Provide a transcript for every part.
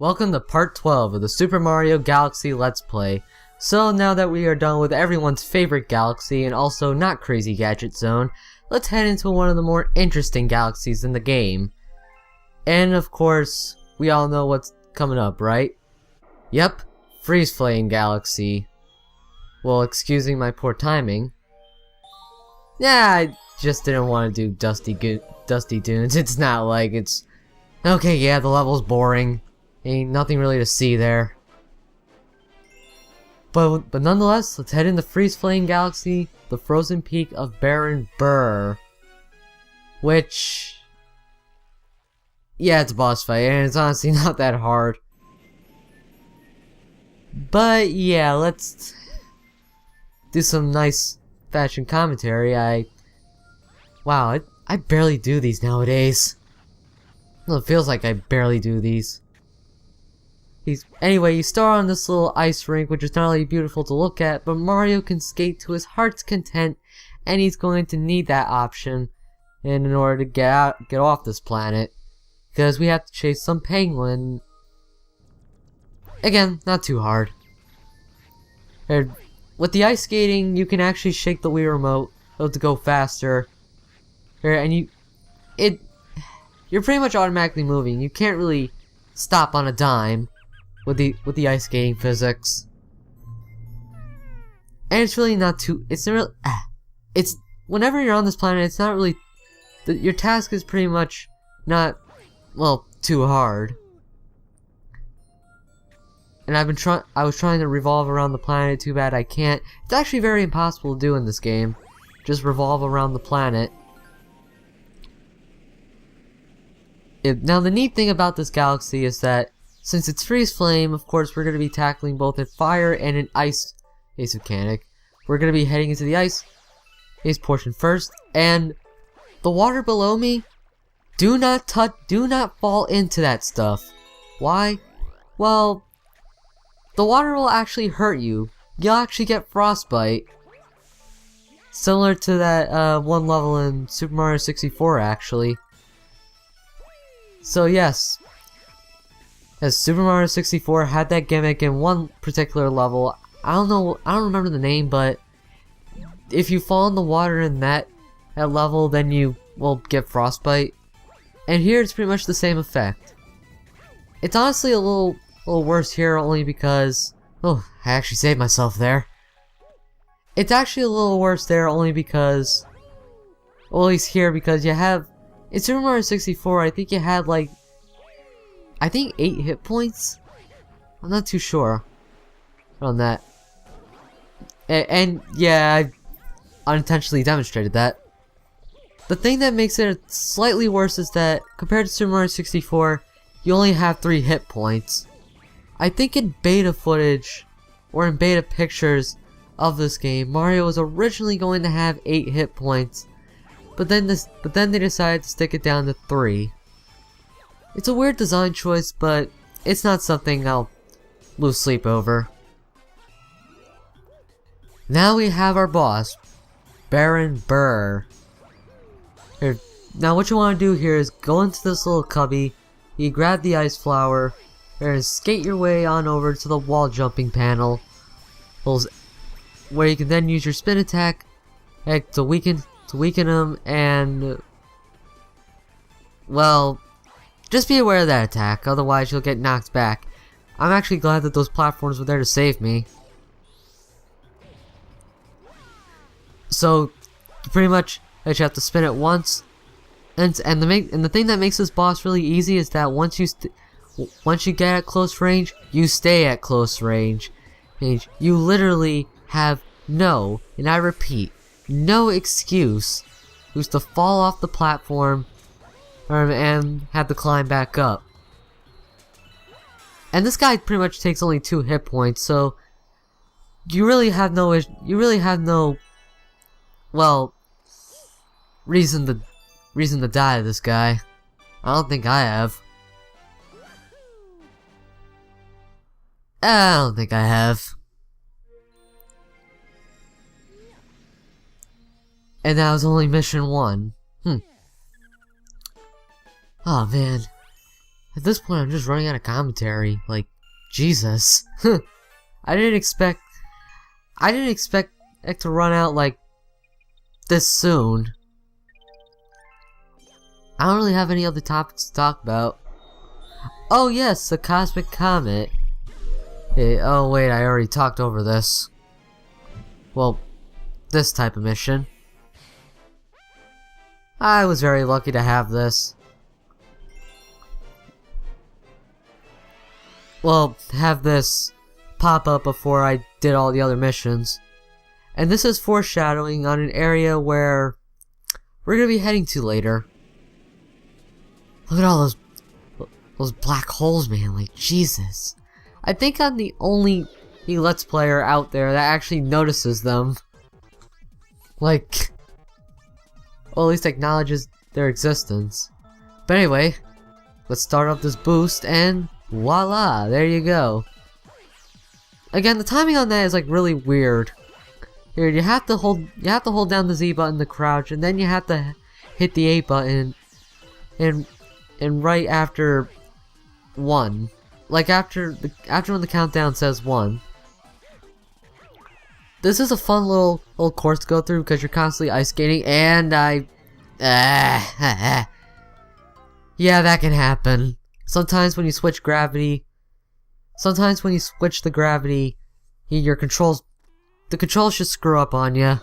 Welcome to part 12 of the Super Mario Galaxy Let's Play. So now that we are done with everyone's favorite galaxy and also not Crazy Gadget Zone, let's head into one of the more interesting galaxies in the game. And of course, we all know what's coming up, right? Yep, Freeze Flame Galaxy. Well, excusing my poor timing. Yeah, I just didn't want to do Dusty Dunes. It's not like it's... Okay, yeah, the level's boring. Ain't nothing really to see there. But nonetheless, let's head into Freeze Flame Galaxy, the frozen peak of Baron Burr. Which... yeah, it's a boss fight, and it's honestly not that hard. But yeah, let's do some nice fashion commentary. Wow, I barely do these nowadays. Well, it feels like I barely do these. Anyway, you start on this little ice rink, which is not only beautiful to look at, but Mario can skate to his heart's content, and he's going to need that option in order to get off this planet, because we have to chase some penguin. Again, not too hard. With the ice skating, you can actually shake the Wii remote to go faster, and you're pretty much automatically moving. You can't really stop on a dime with the ice skating physics, and it's really not too. It's whenever you're on this planet, it's not really. Your task is pretty much not, well, too hard. And I was trying to revolve around the planet. Too bad I can't. It's actually very impossible to do in this game. Just revolve around the planet. Now the neat thing about this galaxy is that since it's Freeze Flame, of course we're going to be tackling both a fire and an ice mechanic. We're going to be heading into the ice portion first, and the water below me, do not fall into that stuff. Why? Well, the water will actually hurt you. You'll actually get frostbite. Similar to that one level in Super Mario 64, actually. So yes, as Super Mario 64 had that gimmick in one particular level. I don't remember the name, but if you fall in the water in that level, then you will get frostbite. And here it's pretty much the same effect. It's honestly a little worse here, only because I actually saved myself there. It's actually a little worse there only because, well, at least here, because you have in Super Mario 64, I think you had like 8 hit points? I'm not too sure on that. And yeah, I unintentionally demonstrated that. The thing that makes it slightly worse is that, compared to Super Mario 64, you only have 3 hit points. I think in beta footage, or in beta pictures of this game, Mario was originally going to have 8 hit points, but then they decided to stick it down to 3. It's a weird design choice, but it's not something I'll lose sleep over. Now we have our boss, Baron Burr. Now what you want to do here is go into this little cubby, you grab the ice flower, and skate your way on over to the wall jumping panel, where you can then use your spin attack to weaken him, and well, just be aware of that attack, otherwise you'll get knocked back. I'm actually glad that those platforms were there to save me. So pretty much you have to spin it once, and the thing that makes this boss really easy is that once you get at close range, you stay at close range. You literally have no, and I repeat, no excuse who's to fall off the platform and have to climb back up. And this guy pretty much takes only 2 hit points, so you really have no well, reason to die to this guy. I don't think I have. I don't think I have. And that was only mission 1. Oh man, At this point, I'm just running out of commentary. Like, Jesus. I didn't expect it to run out like this soon. I don't really have any other topics to talk about. Oh yes, the Cosmic Comet. Oh wait, I already talked over this. Well, this type of mission. I was very lucky to have this. Well, have this pop up before I did all the other missions. And this is foreshadowing on an area where we're gonna be heading to later. Look at all those black holes, man, like Jesus. I think I'm the only Let's Player out there that actually notices them. Like, well, at least acknowledges their existence. But anyway, let's start up this boost and voila, there you go. Again, the timing on that is like really weird. Here, you have to hold down the Z button to crouch, and then you have to hit the A button, and right after 1, like after when the countdown says 1. This is a fun little course to go through because you're constantly ice skating, and yeah, that can happen. Sometimes when you switch gravity, the gravity, the controls just screw up on you,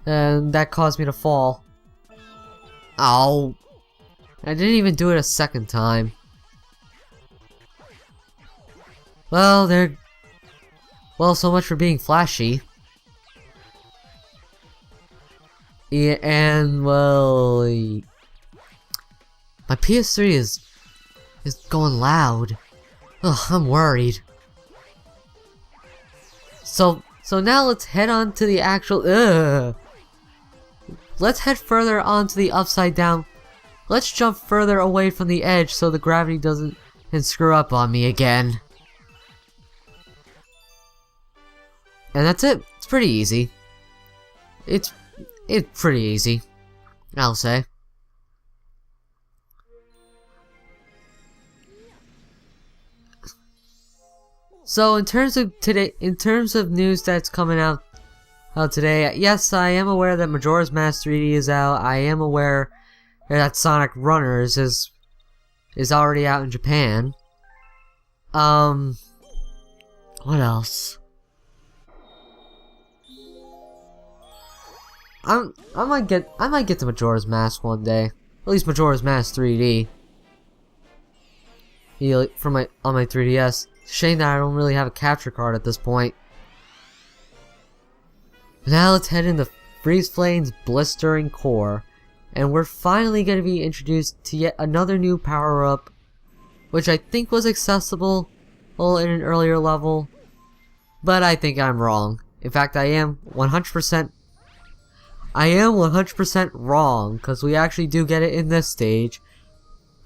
and that caused me to fall. Ow! I didn't even do it a second time. Well, so much for being flashy. Yeah, and well, my PS3 is going loud. Ugh, I'm worried. So now let's head on to the actual. Let's head further onto the upside down. Let's jump further away from the edge so the gravity doesn't screw up on me again. And that's it. It's pretty easy. It's pretty easy, I'll say. So in terms of news that's coming out today, yes, I am aware that Majora's Mask 3D is out. I am aware that Sonic Runners is already out in Japan. What else? I might get to Majora's Mask one day. At least Majora's Mask 3D. Yeah, on my 3DS. Shame that I don't really have a capture card at this point. Now let's head into Freeze Flame's blistering core, and we're finally going to be introduced to yet another new power-up, which I think was accessible in an earlier level, but I think I'm wrong. In fact, I am 100% wrong, because we actually do get it in this stage.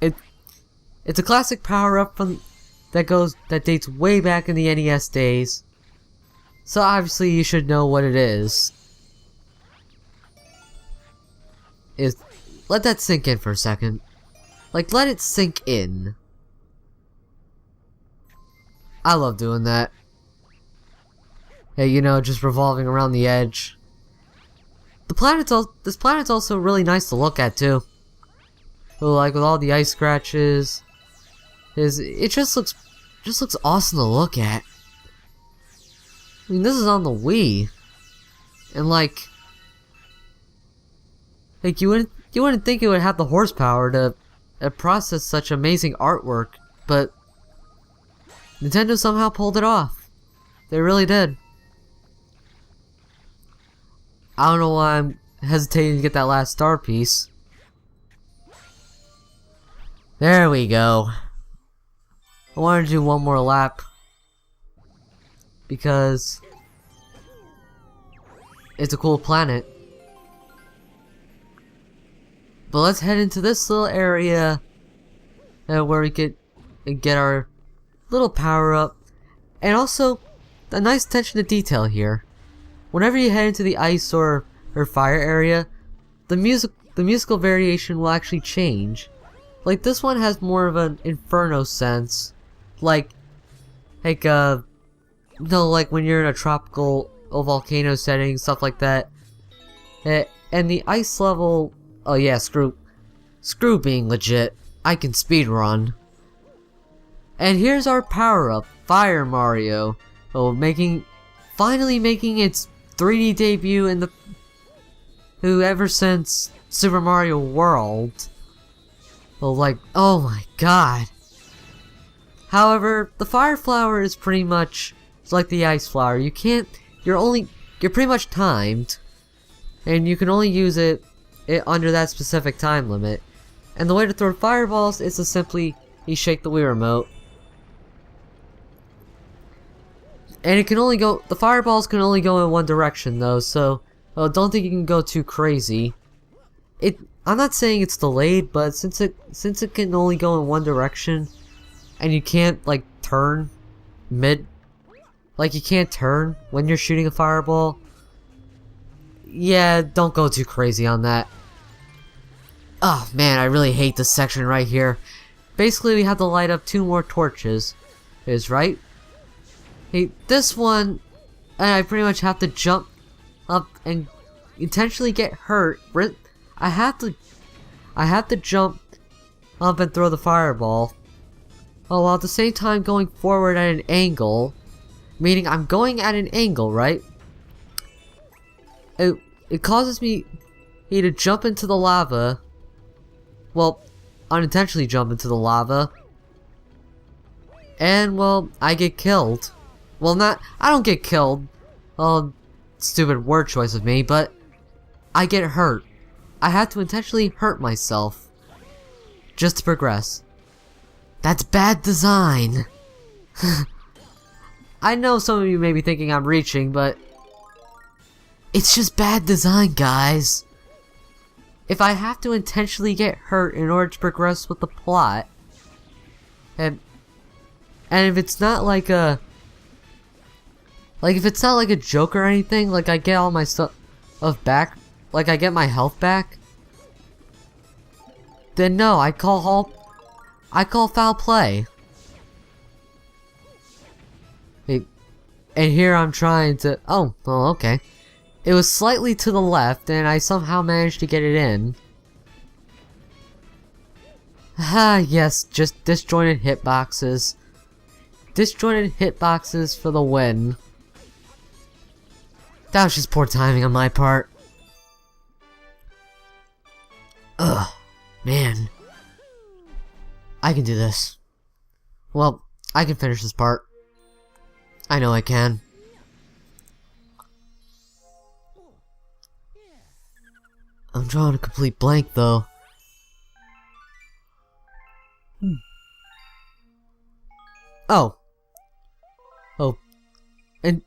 It's a classic power-up that dates way back in the NES days. So obviously you should know what it is. Let that sink in for a second. Like, let it sink in. I love doing that. Hey, you know, just revolving around the edge. This planet's also really nice to look at too. Like with all the ice scratches. It just looks awesome to look at. I mean, this is on the Wii, and like you wouldn't think it would have the horsepower to process such amazing artwork, but Nintendo somehow pulled it off. They really did. I don't know why I'm hesitating to get that last star piece. There we go. I wanted to do one more lap because it's a cool planet. But let's head into this little area where we could get our little power up, and also a nice attention to detail here. Whenever you head into the ice or fire area, the musical variation will actually change. Like, this one has more of an inferno sense. Like, no, like when you're in a tropical volcano setting, stuff like that. And the ice level, oh yeah, screw being legit. I can speedrun. And here's our power-up, Fire Mario. Oh, finally making its 3D debut in ever since Super Mario World. Oh, like, oh my god. However, the Fire Flower is pretty much like the Ice Flower. You're pretty much timed. And you can only use it under that specific time limit. And the way to throw fireballs is to simply shake the Wii Remote. And the fireballs can only go in one direction though, so don't think you can go too crazy. I'm not saying it's delayed, but since it can only go in one direction, and you can't like turn you can't turn when you're shooting a fireball. Yeah, don't go too crazy on that. Oh man, I really hate this section right here. Basically, we have to light up 2 more torches. Right? Hey, this one, and I pretty much have to jump up and intentionally get hurt. I have to jump up and throw the fireball. Oh, while at the same time going forward at an angle. Meaning I'm going at an angle, right? It causes me to jump into the lava. Well, unintentionally jump into the lava. And, well, I get killed. Well, I don't get killed. Oh, stupid word choice of me, but I get hurt. I have to intentionally hurt myself just to progress. That's bad design. I know some of you may be thinking I'm reaching, but it's just bad design, guys. If I have to intentionally get hurt in order to progress with the plot, and if it's not like a joke or anything, like I get all my stuff back, like I get my health back, then no, I call foul play. And here I'm trying to, oh, well, okay. It was slightly to the left, and I somehow managed to get it in. Ah, yes, just disjointed hitboxes. Disjointed hitboxes for the win. That was just poor timing on my part. Ugh, man. I can do this. Well, I can finish this part. I know I can. I'm drawing a complete blank though. Oh, and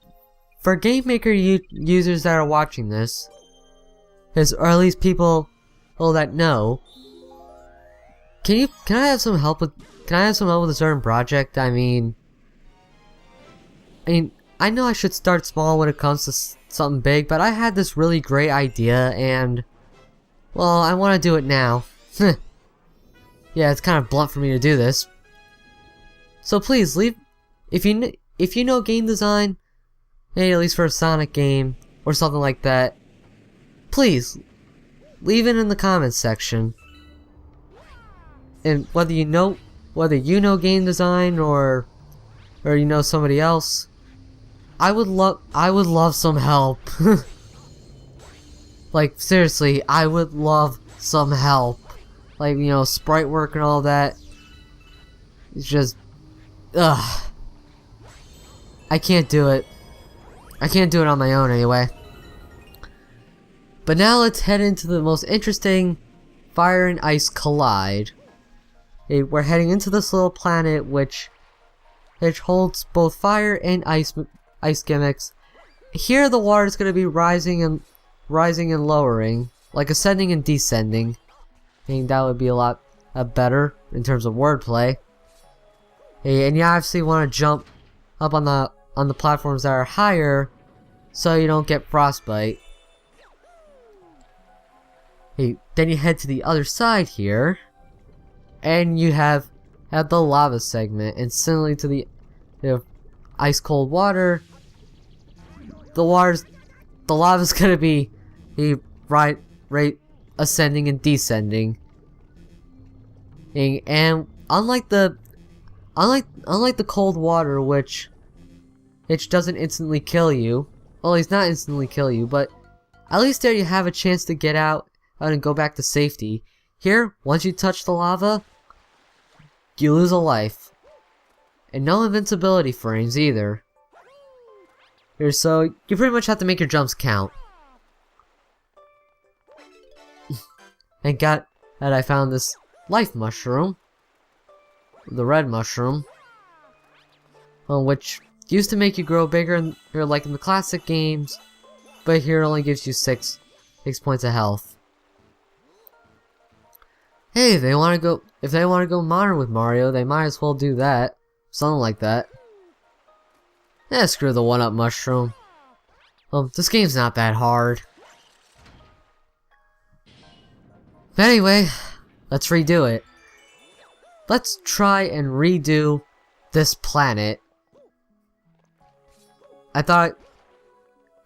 for Game Maker users that are watching this, or at least people that know, can I have some help with a certain project? I mean, I know I should start small when it comes to something big, but I had this really great idea, and well, I want to do it now. Yeah, it's kind of blunt for me to do this. So please leave, if you know game design, maybe at least for a Sonic game or something like that, please leave it in the comments section. And whether you know game design or you know somebody else, I would love some help. Like seriously, I would love some help. Like, you know, sprite work and all that. It's just, ugh. I can't do it. I can't do it on my own anyway. But now let's head into the most interesting Fire and Ice Collide. We're heading into this little planet which holds both fire and ice gimmicks. Here the water is going to be rising and lowering, like ascending and descending. I think that would be a lot better in terms of wordplay. And you obviously want to jump up on the platforms that are higher so you don't get frostbite. Then you head to the other side here. and you have the lava segment, and similarly to the ice cold water, the lava's gonna be right ascending and descending. And unlike the cold water, which doesn't instantly kill you, well, it's not instantly kill you, but at least there you have a chance to get out and go back to safety. Here, once you touch the lava, you lose a life. And no invincibility frames either. Here, so you pretty much have to make your jumps count. And I found this life mushroom. The red mushroom. Which used to make you grow bigger like in the classic games, but here it only gives you 6 points of health. Hey, if they want to go modern with Mario, they might as well do that. Something like that. Screw the 1-up mushroom. This game's not that hard. But anyway, let's redo it. Let's try and redo this planet. I thought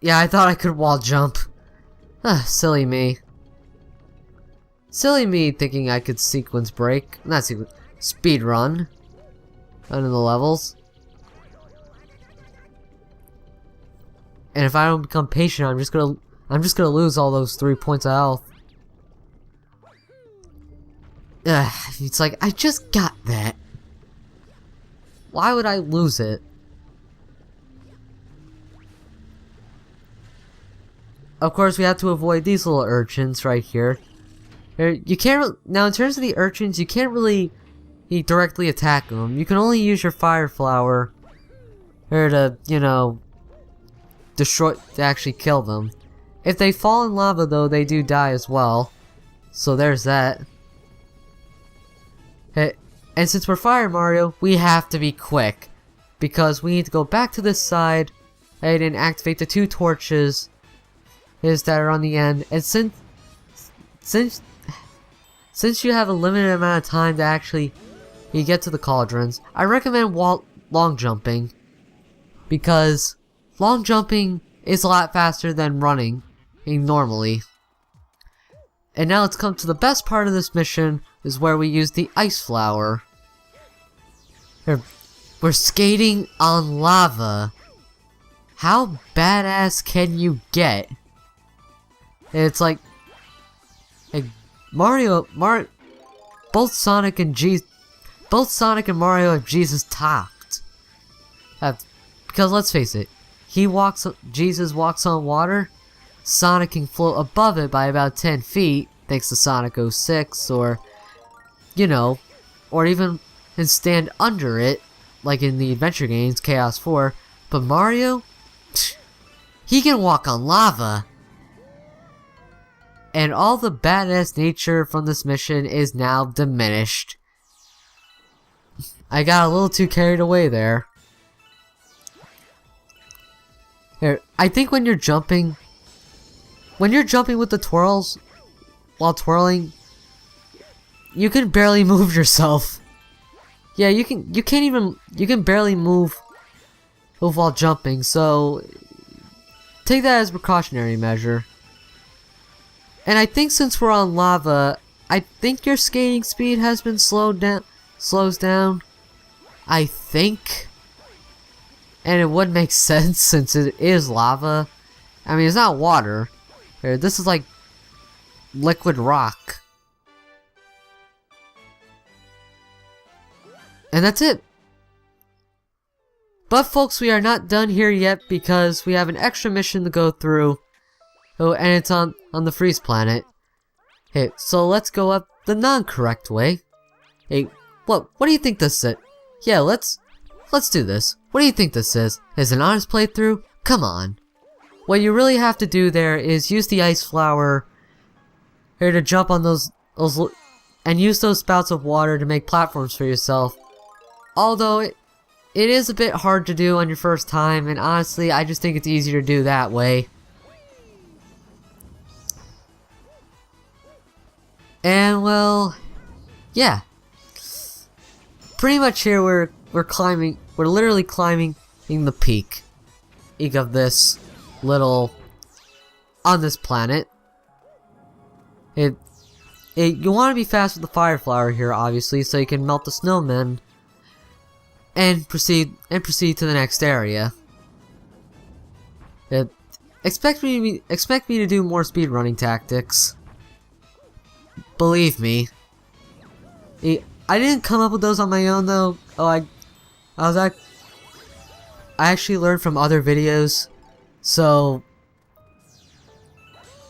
I could wall jump. Silly me. Silly me thinking I could sequence break. Not sequence. Speed run. Under the levels. And if I don't become patient, I'm just gonna lose all those 3 points of health. It's like, I just got that. Why would I lose it? Of course, we have to avoid these little urchins right here. You can't now, in terms of the urchins, you can't really directly attack them. You can only use your fire flower to, to actually kill them. If they fall in lava, though, they do die as well. So there's that. And since we're Fire Mario, we have to be quick, because we need to go back to this side and activate the 2 torches that are on the end. And since you have a limited amount of time to actually get to the cauldrons, I recommend long jumping, because long jumping is a lot faster than running normally. And now let's come to the best part of this mission, is where we use the ice flower. We're skating on lava. How badass can you get? It's like both Sonic and Mario have Jesus talked. Because let's face it, Jesus walks on water. Sonic can float above it by about 10 feet, thanks to Sonic 06, or even and stand under it, like in the adventure games, Chaos 4. But Mario, he can walk on lava. And all the badass nature from this mission is now diminished. I got a little too carried away there. Here, I think when you're jumping with the twirls, while twirling, you can barely move yourself. Yeah, you can barely move while jumping, so take that as a precautionary measure. And I think since we're on lava, I think your skating speed has been slows down. I think. And it would make sense since it is lava. I mean, it's not water. This is like liquid rock. And that's it. But folks, we are not done here yet, because we have an extra mission to go through. Oh, and it's on the freeze planet. Hey, so let's go up the non-correct way. Hey, what do you think this is? Yeah, let's do this. What do you think this is? Is it an honest playthrough? Come on. What you really have to do there is use the ice flower here to jump on those and use those spouts of water to make platforms for yourself. Although it is a bit hard to do on your first time, and honestly, I just think it's easier to do that way. And well, yeah. pretty much here we're climbing. We're literally climbing in the peak of this little on this planet. You want to be fast with the fire flower here, obviously, so you can melt the snowmen and proceed to the next area. Expect me to do more speedrunning tactics. Believe me. I didn't come up with those on my own though. I actually learned from other videos, so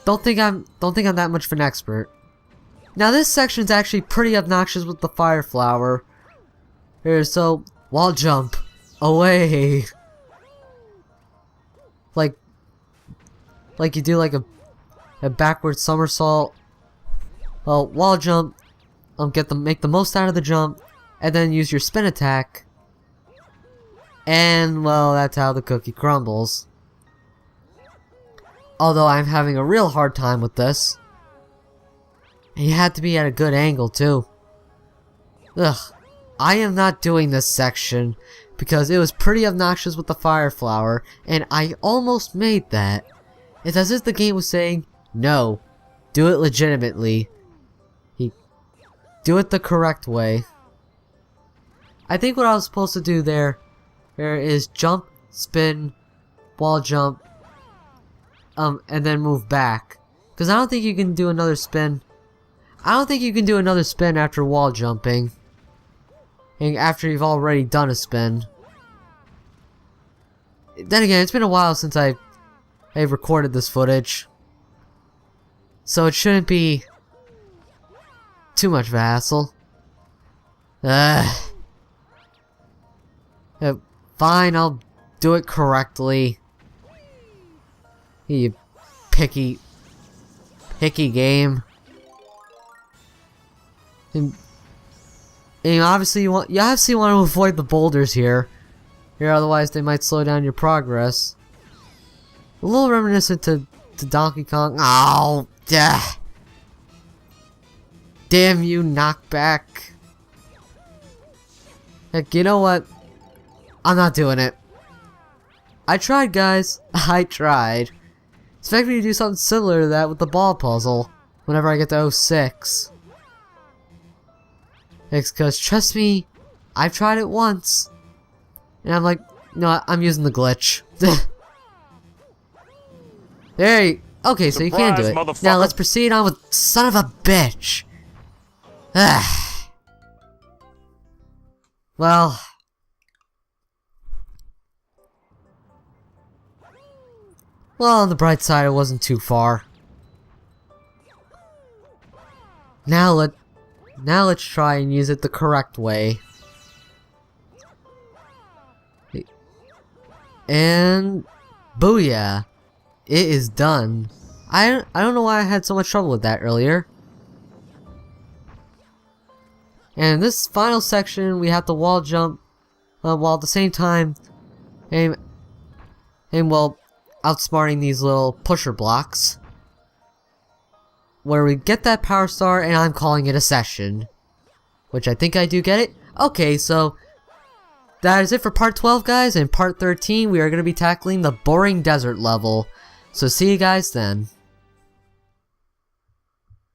don't think I'm that much of an expert. Now this section's actually pretty obnoxious with the fire flower. Here, so wall jump away, like you do like a backward somersault. Well, wall jump. Make the most out of the jump, and then use your spin attack. And well, that's how the cookie crumbles. Although I'm having a real hard time with this. And you have to be at a good angle too. Ugh. I am not doing this section because it was pretty obnoxious with the fire flower, and I almost made that. It's as if the game was saying, no, do it legitimately. Do it the correct way. I think what I was supposed to do there is jump, spin, wall jump, and then move back. Because I don't think you can do another spin. I don't think you can do another spin after wall jumping. And after you've already done a spin. Then again, it's been a while since I've recorded this footage. So it shouldn't be too much of a hassle. Fine, I'll do it correctly. You picky game. And obviously you obviously want to avoid the boulders here. Otherwise they might slow down your progress. A little reminiscent to Donkey Kong. Oh, yeah. Damn you, knockback. Heck, you know what? I'm not doing it. I tried, guys. I tried. Expect me to do something similar to that with the ball puzzle whenever I get to 06. Because, trust me, I've tried it once. And I'm like, no, I'm using the glitch. There you go. Okay, so you can do it. Now let's proceed on with son of a bitch. Well, on the bright side, it wasn't too far. Now let's try and use it the correct way. And booyah, it is done. I don't know why I had so much trouble with that earlier. And in this final section, we have to wall jump while at the same time aim well outsmarting these little pusher blocks. Where we get that power star, and I'm calling it a session. Which I think I do get it. Okay, so that is it for part 12, guys. In part 13, we are going to be tackling the boring desert level. So see you guys then.